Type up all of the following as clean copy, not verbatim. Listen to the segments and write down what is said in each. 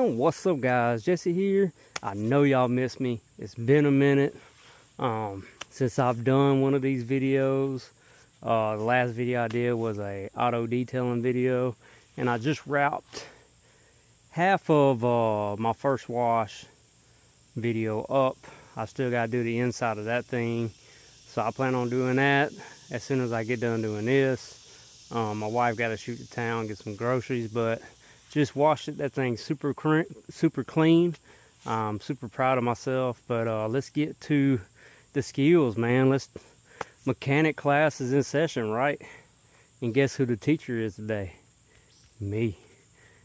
on? What's up, guys? Jesse here. I know y'all missed me. It's been a minute since I've done one of these videos. The last video I did was a auto detailing video, and I just wrapped half of my first wash video up. I still got to do the inside of that thing, so I plan on doing that as soon as I get done doing this. My wife got to shoot to town, get some groceries, but just washed it. That thing's super clean. I'm super proud of myself. But let's get to the skills, man. Mechanic class is in session, right? And guess who the teacher is today? Me.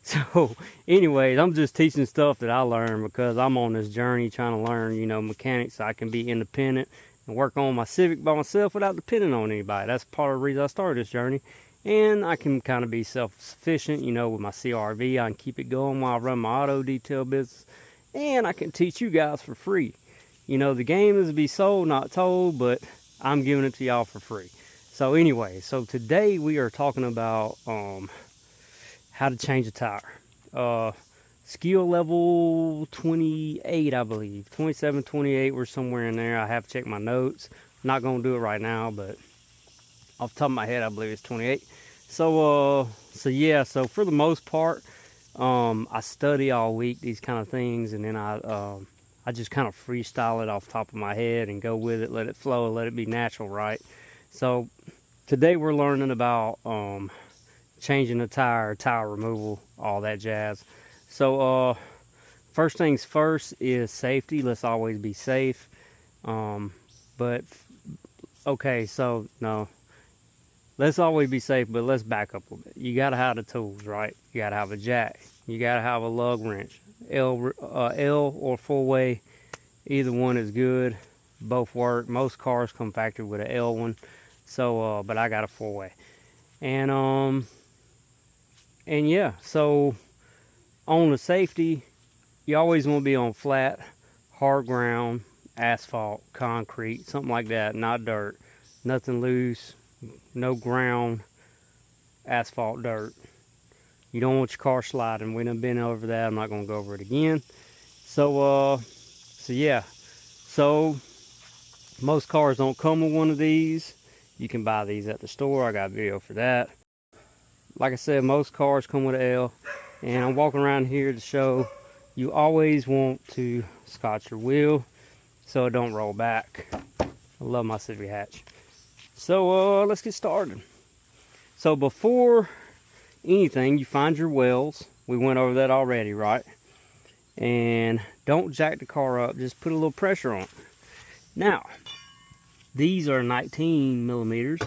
So anyways, I'm just teaching stuff that I learned because I'm on this journey trying to learn, mechanics, so I can be independent and work on my Civic by myself without depending on anybody. That's part of the reason I started this journey. And I can kind of be self-sufficient, with my CRV. I can keep it going while I run my auto detail business. And I can teach you guys for free. The game is to be sold, not told, but I'm giving it to y'all for free. So anyway, today we are talking about how to change a tire. Skill level 28, I believe. 27, 28, we're somewhere in there. I have to check my notes. I'm not going to do it right now, but off the top of my head, I believe it's 28. So for the most part, I study all week these kind of things, and then I just kind of freestyle it off the top of my head and go with it, let it flow, let it be natural, right? So today we're learning about changing the tire removal, all that jazz. So first things first is safety. Let's always be safe. Let's always be safe, but let's back up a little bit. You gotta have the tools, right? You gotta have a jack. You gotta have a lug wrench. L or 4-way, either one is good. Both work. Most cars come factory with an L one, so but I got a 4-way. And yeah. So on the safety, you always want to be on flat, hard ground, asphalt, concrete, something like that. Not dirt, nothing loose. No ground, asphalt, dirt. You don't want your car sliding. We done been over that. I'm not going to go over it again. So yeah. So most cars don't come with one of these. You can buy these at the store. I got a video for that. Like I said, most cars come with an L. And I'm walking around here to show you always want to scotch your wheel so it don't roll back. I love my Civic hatch. So let's get started. So before anything, you find your wells. We went over that already, right? And don't jack the car up, just put a little pressure on it. Now, these are 19 millimeters.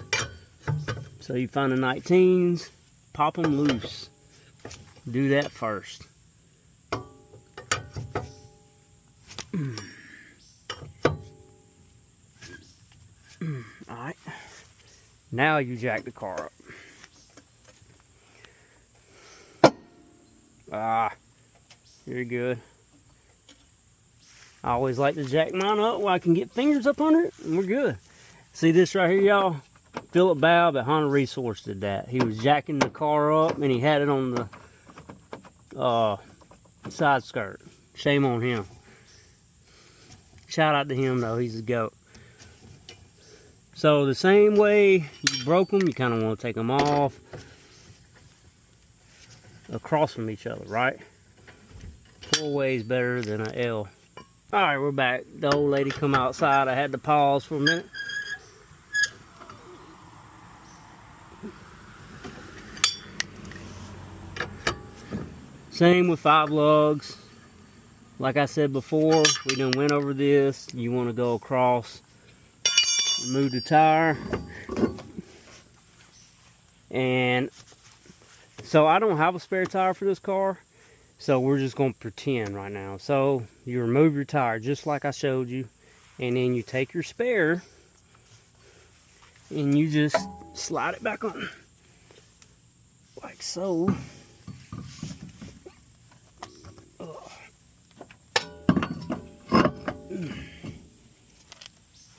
So you find the 19s, pop them loose. Do that first. Alright. Now you jack the car up. Very good. I always like to jack mine up where I can get fingers up under it, and we're good. See this right here, y'all? Philip Babb at Honda Resource did that. He was jacking the car up, and he had it on the side skirt. Shame on him. Shout out to him, though. He's a goat. So the same way you broke them, you kind of want to take them off across from each other, right? 4-way is better than an L. All right, we're back. The old lady come outside. I had to pause for a minute. Same with 5 lugs. Like I said before, we done went over this. You want to go across. Remove the tire. And so I don't have a spare tire for this car, so we're just going to pretend right now. So you remove your tire just like I showed you, and then you take your spare and you just slide it back on like so.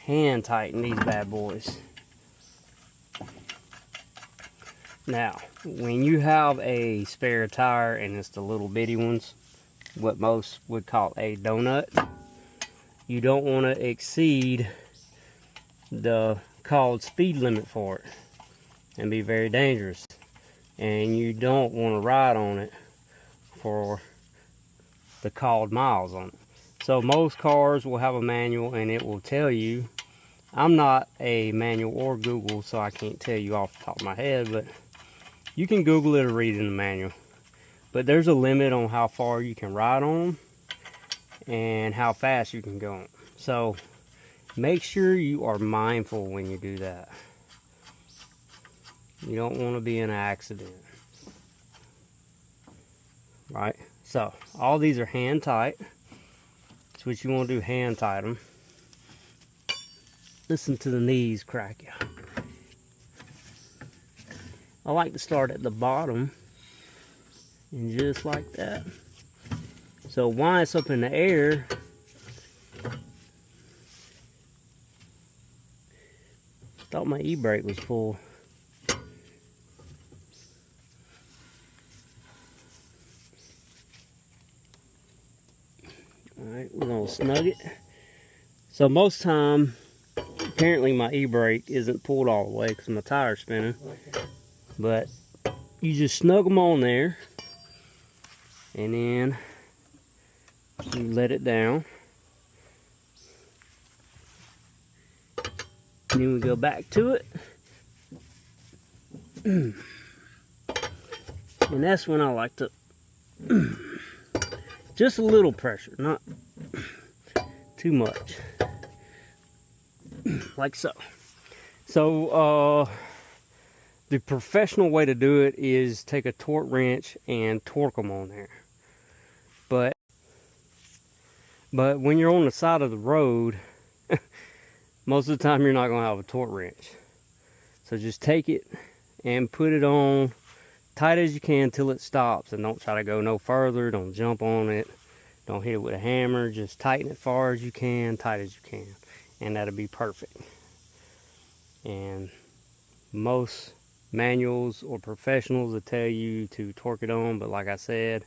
Hand tighten these bad boys. Now, when you have a spare tire and it's the little bitty ones, what most would call a donut. You don't want to exceed the called speed limit for it and be very dangerous. And you don't want to ride on it for the called miles on it. So most cars will have a manual and it will tell you. I'm not a manual or Google, so I can't tell you off the top of my head, but you can Google it or read it in the manual. But there's a limit on how far you can ride on them and how fast you can go on. So make sure you are mindful when you do that. You don't want to be in an accident. Right? So all these are hand tight. That's what you want to do, hand tight them. Listen to the knees crack. I like to start at the bottom and just like that. So while it's up in the air, thought my e-brake was full. Alright, we're gonna snug it. So most time, apparently my e-brake isn't pulled all the way because my tire's spinning. But you just snug them on there and then you let it down. And then we go back to it. And that's when I like to just a little pressure, not too much. Like so. So the professional way to do it is take a torque wrench and torque them on there. But when you're on the side of the road, most of the time you're not going to have a torque wrench. So just take it and put it on tight as you can till it stops, and don't try to go no further. Don't jump on it. Don't hit it with a hammer. Just tighten it far as you can, tight as you can, and that'll be perfect. And most manuals or professionals will tell you to torque it on, but like I said,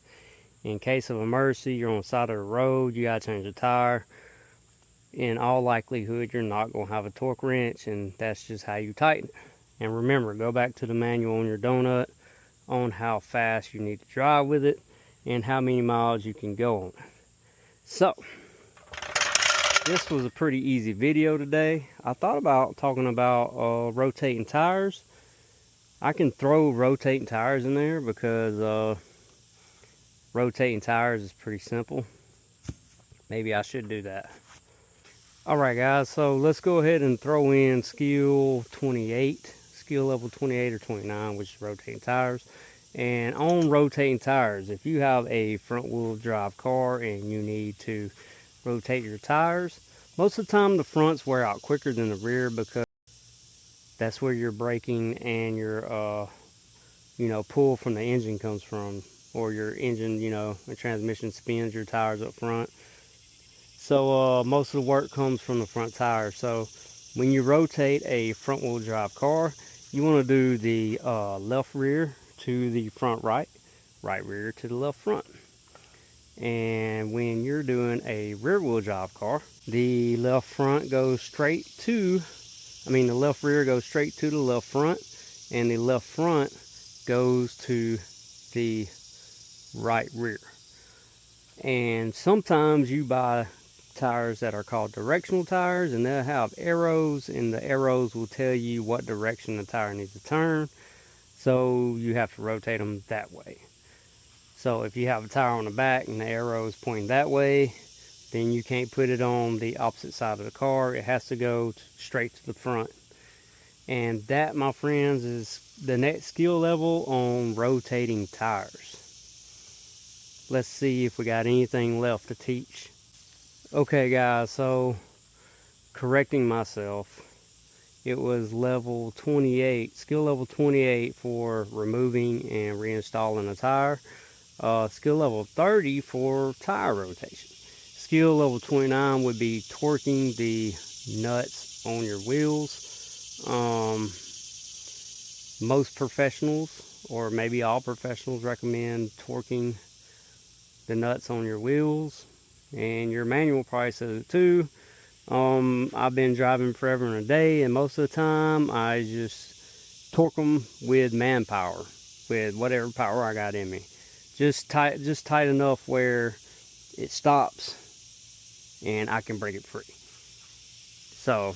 in case of emergency, you're on the side of the road, you gotta change the tire. In all likelihood, you're not gonna have a torque wrench, and that's just how you tighten it. And remember, go back to the manual on your donut on how fast you need to drive with it and how many miles you can go on it. So this was a pretty easy video today. I thought about talking about rotating tires. I can throw rotating tires in there because rotating tires is pretty simple. Maybe I should do that. Alright guys, so let's go ahead and throw in skill 28, skill level 28 or 29, which is rotating tires. And on rotating tires, if you have a front wheel drive car and you need to rotate your tires, most of the time the fronts wear out quicker than the rear because that's where your braking and your pull from the engine comes from, or your engine, the transmission spins your tires up front. So most of the work comes from the front tire. So when you rotate a front wheel drive car, you want to do the left rear to the front right, right rear to the left front. And when you're doing a rear wheel drive car, the left front goes straight to, the left rear goes straight to the left front, and the left front goes to the right rear. And sometimes you buy tires that are called directional tires, and they'll have arrows, and the arrows will tell you what direction the tire needs to turn. So you have to rotate them that way. So if you have a tire on the back and the arrow is pointing that way, then you can't put it on the opposite side of the car. It has to go straight to the front. And that, my friends, is the next skill level on rotating tires. Let's see if we got anything left to teach. Okay guys, so correcting myself, it was level 28, skill level 28 for removing and reinstalling a tire. Skill level 30 for tire rotation. Skill level 29 would be torquing the nuts on your wheels. Most professionals, or maybe all professionals, recommend torquing the nuts on your wheels, and your manual probably says it too. I've been driving forever and a day, and most of the time I just torque them with manpower, with whatever power I got in me. Just tight enough where it stops and I can break it free. So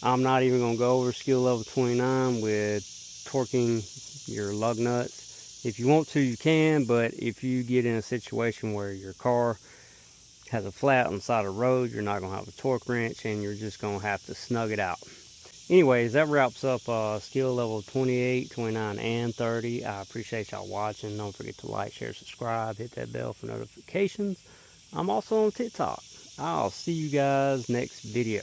I'm not even going to go over skill level 29 with torquing your lug nuts. If you want to, you can, but if you get in a situation where your car has a flat on the side of the road, you're not going to have a torque wrench, and you're just going to have to snug it out. Anyways, that wraps up skill level 28, 29, and 30. I appreciate y'all watching. Don't forget to like, share, subscribe, hit that bell for notifications. I'm also on TikTok. I'll see you guys next video.